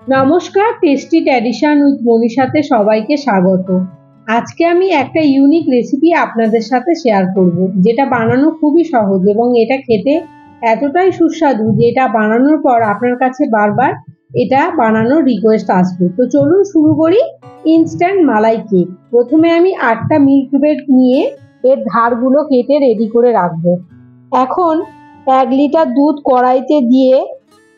নমস্কার, tasty tradition with মনীষাতে সবাইকে স্বাগত। আজকে আমি একটা ইউনিক রেসিপি আপনাদের সাথে শেয়ার করব, যেটা বানানো খুবই সহজ এবং এটা খেতে এতটাই সুস্বাদু যে এটা বানানোর পর আপনার কাছে বারবার এটা বানানোর রিকোয়েস্ট আসবে। তো চলুন শুরু করি। ইনস্ট্যান্ট মালাই কেক। প্রথমে আমি 8টা মিল্ক ব্রেড নিয়ে এর ধারগুলো কেটে রেডি করে রাখবো। এখন 1 লিটার দুধ কড়াইতে দিয়ে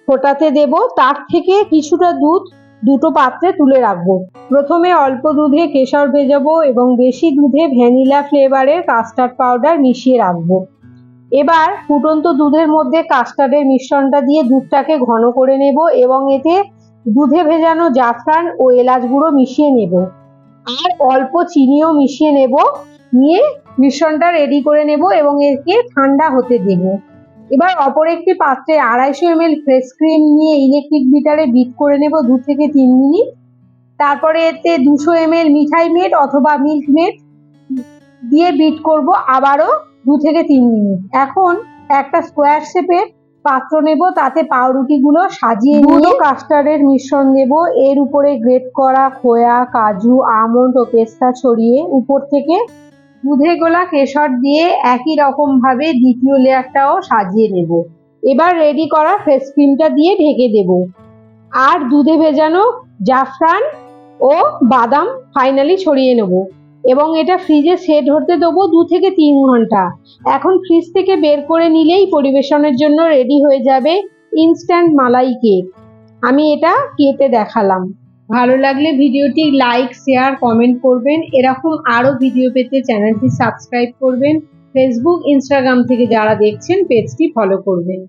ফোটাতে দেব। তার থেকে কিছুটা দুধ দুটো পাত্রে তুলে রাখবো। প্রথমে অল্প দুধে কেশর ভেজাবো এবং বেশি দুধে ভ্যানিলা ফ্লেভারের কাস্টার্ড পাউডার মিশিয়ে রাখবো। এবার ফুটন্ত দুধের মধ্যে কাস্টার্ডের মিশ্রণটা দিয়ে দুধটাকে ঘন করে নেব এবং এতে দুধে ভেজানো জাফরান ও এলাচ গুঁড়ো মিশিয়ে নেব, আর অল্প চিনিও মিশিয়ে নেব। নিয়ে মিশ্রণটা রেডি করে নেব এবং একে ঠান্ডা হতে দেব। এবার অপর একটি পাত্রে 250 ml ফ্রেশ ক্রিম নিয়ে ইলেকট্রিক বিটারে বিট করে নেব 2 থেকে 3 মিনিট। তারপরে এতে 200 ml মিঠাই মেড অথবা মিল্ক মেড দিয়ে বিট করব আবারও 2 থেকে 3 মিনিট। এখন একটা স্কোয়ার শেপের পাত্র নেব, তাতে পাউরুটিগুলো সাজিয়ে নিয়ে কাস্টার্ডের মিশ্রণ দেব। এর উপরে গ্রেট করা খোয়া, কাজু, আমন্ড ও পেস্তা ছড়িয়ে উপর থেকে দুধে গোলা কেশর দিয়ে একই রকম ভাবে দ্বিতীয় লেয়ারটাও সাজিয়ে নেব। এবার রেডি করা ফ্রেশ ক্রিমটা দিয়ে ঢেকে দেব, আর দুধে ভেজানো জাফরান ও বাদাম ফাইনালি ছড়িয়ে নেব এবং এটা ফ্রিজে সেট হতে দেবো 2 থেকে 3 ঘন্টা। এখন ফ্রিজ থেকে বের করে নিলেই পরিবেশনের জন্য রেডি হয়ে যাবে ইনস্ট্যান্ট মালাই কেক। আমি এটা কেটে দেখালাম। ভালো লাগলে ভিডিওটি লাইক, শেয়ার, কমেন্ট করবেন। এরকম আরো ভিডিও পেতে চ্যানেলটি সাবস্ক্রাইব করবেন। ফেসবুক, ইনস্টাগ্রাম থেকে যারা দেখছেন পেজটি ফলো করবেন।